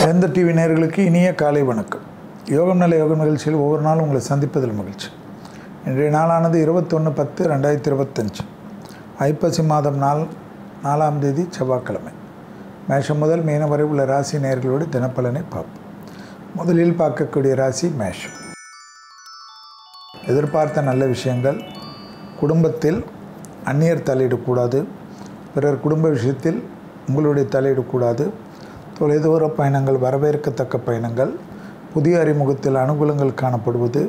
வேந்தர் டிவி நேயர்களுக்கு இனிய காலை வணக்கம். யோகம் நல்ல யோகம் நிகழ்ச்சியில் ஒவ்வொரு நாளும் உங்களை சந்திப்பதில் மகிழ்ச்சி. இன்றைய நாளானது 21/10/2025 ஐப்பசி மாதம் 4ஆம் தேதி செவ்வாய்க்கிழமை. மேஷம் முதல் மீனம் வரை உள்ள ராசி நேயர்களோடு தினப்பலனை பார்ப்போம். முதலில் பார்க்கக்கூடிய ராசி மேஷம். எதிர்பார்த்த நல்ல விஷயங்கள். குடும்பத்தில் அந்நியர் தலையிடக்கூடாது. பிறர் குடும்ப விஷயத்தில் உங்களுடைய தலையிடக்கூடாது. தொலைதூர பயணங்கள், வரவேற்கத்தக்க பயணங்கள், புதிய அறிமுகத்தில் அனுகூலங்கள் காணப்படுவது,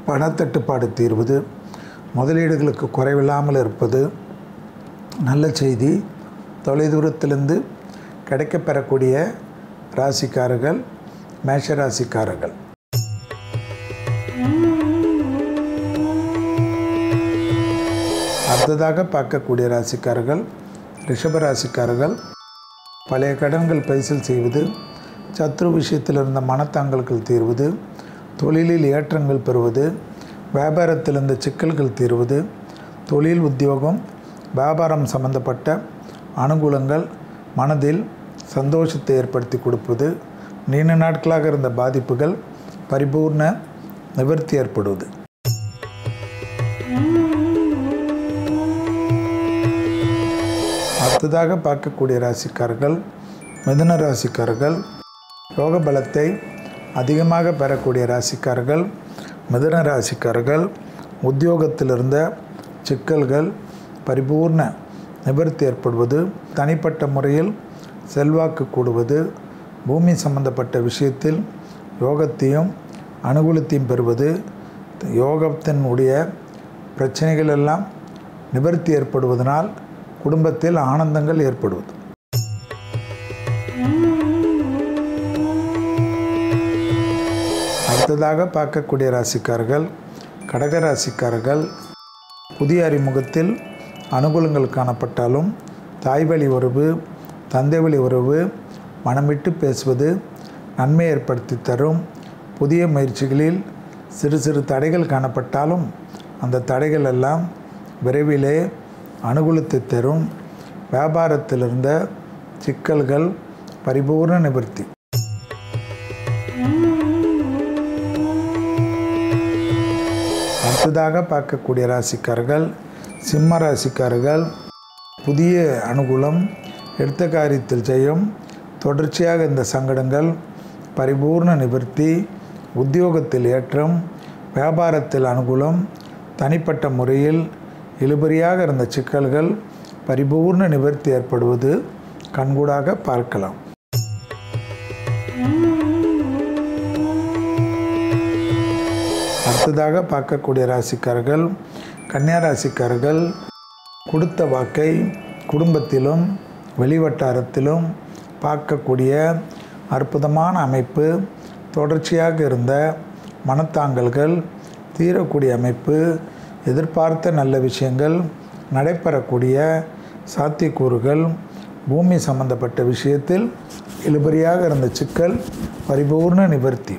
பணத்தட்டுப்பாடு தீர்வது, முதலீடுகளுக்கு குறைவில்லாமல் இருப்பது நல்ல செய்தி. தொலைதூரத்திலிருந்து கிடைக்கப்பெறக்கூடிய ராசிக்காரர்கள் மேஷ ராசிக்காரர்கள். அடுத்ததாக பார்க்கக்கூடிய ராசிக்காரர்கள் ரிஷப ராசிக்காரர்கள். பழைய கடன்கள் பைசல் செய்வது, சத்ரு விஷயத்தில் இருந்த மனத்தாங்கல்கள் தீர்வது, தொழிலில் ஏற்றங்கள் பெறுவது, வியாபாரத்தில் இருந்த சிக்கல்கள் தீர்வது, தொழில் உத்தியோகம் வியாபாரம் சம்பந்தப்பட்ட அனுகூலங்கள் மனதில் சந்தோஷத்தை ஏற்படுத்தி கொடுப்பது, நீண்ட நாட்களாக இருந்த பாதிப்புகள் பரிபூர்ண நிவர்த்தி ஏற்படுவது. அடுத்ததாக பார்க்கக்கூடிய ராசிக்காரர்கள் மிதுன ராசிக்காரர்கள். யோக பலத்தை அதிகமாக பெறக்கூடிய ராசிக்காரர்கள் மிதுன ராசிக்காரர்கள். உத்தியோகத்தில் இருந்த சிக்கல்கள் பரிபூர்ண நிவர்த்தி ஏற்படுவது, தனிப்பட்ட முறையில் செல்வாக்கு கூடுவது, பூமி சம்பந்தப்பட்ட விஷயத்தில் யோகத்தையும் அனுகூலத்தையும் பெறுவது, யோகத்தினுடைய பிரச்சனைகள் எல்லாம் நிவர்த்தி ஏற்படுவதனால் குடும்பத்தில் ஆனந்தங்கள் ஏற்படுவது. அடுத்ததாக பார்க்கக்கூடிய ராசிக்காரர்கள் கடக ராசிக்காரர்கள். புதிய அறிமுகத்தில் அனுகூலங்கள் காணப்பட்டாலும் தாய்வழி உறவு, தந்தை வழி உறவு, மனம் விட்டு பேசுவது நன்மை ஏற்படுத்தி தரும். புதிய முயற்சிகளில் சிறு சிறு தடைகள் காணப்பட்டாலும் அந்த தடைகள் எல்லாம் விரைவிலே அனுகூலத்தை தரும். வியாபாரத்தில் இருந்த சிக்கல்கள் பரிபூர்ண நிவர்த்தி. அடுத்ததாக பார்க்கக்கூடிய ராசிக்காரர்கள் சிம்ம ராசிக்காரர்கள். புதிய அனுகூலம், எடுத்த காரியத்தில் ஜெயம், தொடர்ச்சியாக இந்த சங்கடங்கள் பரிபூர்ண நிவர்த்தி, உத்தியோகத்தில் ஏற்றம், வியாபாரத்தில் அனுகூலம், தனிப்பட்ட முறையில் இழுபறியாக இருந்த சிக்கல்கள் பரிபூர்ண நிவர்த்தி ஏற்படுவது கண்கூடாக பார்க்கலாம். அடுத்ததாக பார்க்கக்கூடிய ராசிக்காரர்கள் கன்னியா ராசிக்காரர்கள். கொடுத்த வாக்கை குடும்பத்திலும் வெளிவட்டாரத்திலும் பார்க்கக்கூடிய அற்புதமான அமைப்பு, தொடர்ச்சியாக இருந்த மனத்தாங்கல்கள் தீரக்கூடிய அமைப்பு, எதிர்பார்த்த நல்ல விஷயங்கள் நடைபெறக்கூடிய சாத்தியக்கூறுகள், பூமி சம்பந்தப்பட்ட விஷயத்தில் இழுபறியாக இருந்த சிக்கல் பரிபூர்ண நிவர்த்தி.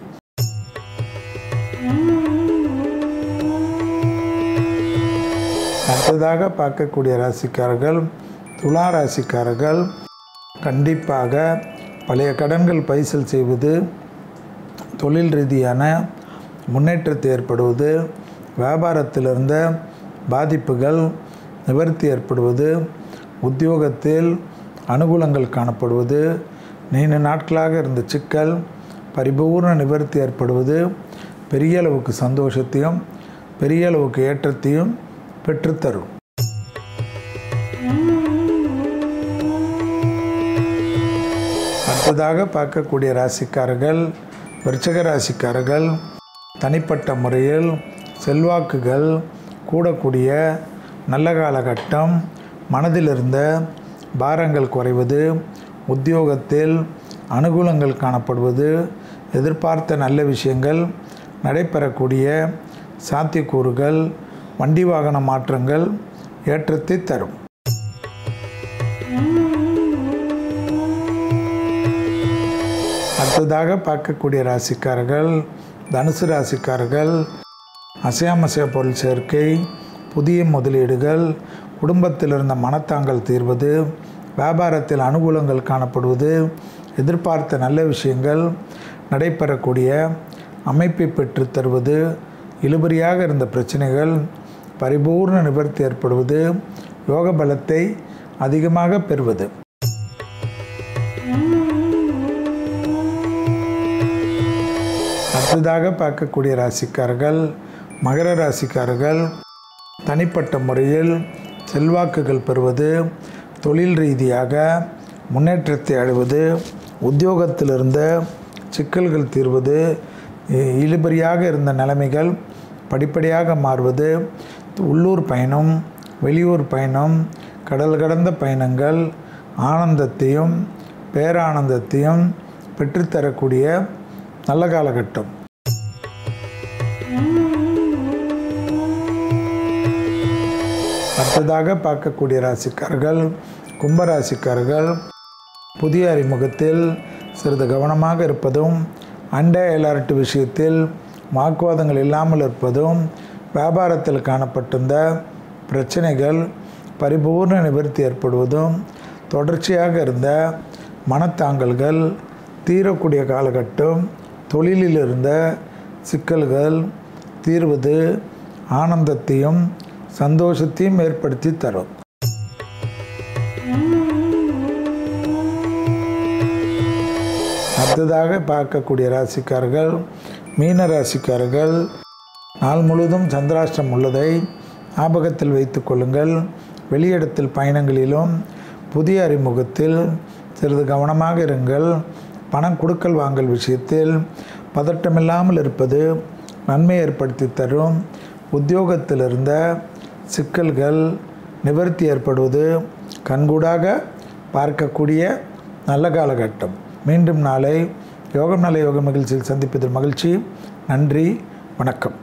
அடுத்ததாக பார்க்கக்கூடிய ராசிக்காரர்கள் துலா ராசிக்காரர்கள். கண்டிப்பாக பழைய கடன்கள் பைசல் செய்வது, தொழில் ரீதியான முன்னேற்றத்தை ஏற்படுவது, வியாபாரத்தில் இருந்த பாதிப்புகள் நிவர்த்தி ஏற்படுவது, உத்தியோகத்தில் அனுகூலங்கள் காணப்படுவது, நீண்ட நாட்களாக இருந்த சிக்கல் பரிபூர்ண நிவர்த்தி ஏற்படுவது, பெரிய அளவுக்கு சந்தோஷத்தையும் பெரிய அளவுக்கு ஏற்றத்தையும் பெற்றுத்தரும். அடுத்ததாக பார்க்கக்கூடிய ராசிக்காரர்கள் விருச்சிக ராசிக்காரர்கள். தனிப்பட்ட முறையில் செல்வாக்குகள் கூடக்கூடிய நல்ல காலகட்டம், மனதில் இருந்த பாரங்கள் குறைவது, உத்தியோகத்தில் அனுகூலங்கள் காணப்படுவது, எதிர்பார்த்த நல்ல விஷயங்கள் நடைபெறக்கூடிய சாத்தியக்கூறுகள், வண்டி வாகன மாற்றங்கள் ஏற்றத்தை தரும். அடுத்ததாக பார்க்கக்கூடிய ராசிக்காரர்கள் தனுசு ராசிக்காரர்கள். அசையாமசைய பொருள் சேர்க்கை, புதிய முதலீடுகள், குடும்பத்தில் இருந்த மனத்தாங்கல் தீர்வது, வியாபாரத்தில் அனுகூலங்கள் காணப்படுவது, எதிர்பார்த்த நல்ல விஷயங்கள் நடைபெறக்கூடிய அமைப்பை பெற்று தருவது, இழுபறியாக இருந்த பிரச்சனைகள் பரிபூர்ண நிவர்த்தி ஏற்படுவது, யோக பலத்தை அதிகமாக பெறுவது. அடுத்ததாக பார்க்கக்கூடிய ராசிக்காரர்கள் மகர ராசிக்காரர்கள் தனிப்பட்ட முறையில் செல்வாக்குகள் பெறுவது, தொழில் ரீதியாக முன்னேற்றத்தை அடைவது, உத்தியோகத்தில் இருந்த சிக்கல்கள் தீர்வது, இழுபறியாக இருந்த நிலைமைகள் படிப்படியாக மாறுவது, உள்ளூர் பயணம், வெளியூர் பயணம், கடல் கடந்த பயணங்கள் ஆனந்தத்தையும் பேரானந்தத்தையும் பெற்றுத்தரக்கூடிய நல்ல காலகட்டம். அடுத்ததாக பார்க்கக்கூடிய ராசிக்காரர்கள் கும்பராசிக்காரர்கள் புதிய அறிமுகத்தில் சிறிது கவனமாக இருப்பதும், அண்டை அயலாரட்டு விஷயத்தில் வாக்குவாதங்கள் இல்லாமல் இருப்பதும், வியாபாரத்தில் காணப்பட்டிருந்த பிரச்சனைகள் பரிபூர்ண நிவர்த்தி ஏற்படுவதும், தொடர்ச்சியாக இருந்த மனத்தாங்கல்கள் தீரக்கூடிய காலகட்டம், தொழிலில் இருந்த சிக்கல்கள் தீர்வது ஆனந்தத்தையும் சந்தோஷத்தையும் ஏற்படுத்தி தரும். அடுத்ததாக பார்க்கக்கூடிய ராசிக்காரர்கள் மீன ராசிக்காரர்கள் நாள் முழுவதும் சந்திராஷ்டம் உள்ளதை ஞாபகத்தில் வைத்து கொள்ளுங்கள். வெளியிடத்தில் பயணங்களிலும் புதிய அறிமுகத்தில் சிறிது கவனமாக இருங்கள். பணம் கொடுக்கல் வாங்கல் விஷயத்தில் பதட்டமில்லாமல் இருப்பது நன்மை ஏற்படுத்தி தரும். உத்தியோகத்தில் இருந்த சிக்கல்கள் நிவர்த்தி ஏற்படுவது கண்கூடாக பார்க்கக்கூடிய நல்ல காலகட்டம். மீண்டும் நாளை யோகம் நல்ல யோக மகிழ்ச்சியில் சந்திப்பதில் மகிழ்ச்சி. நன்றி, வணக்கம்.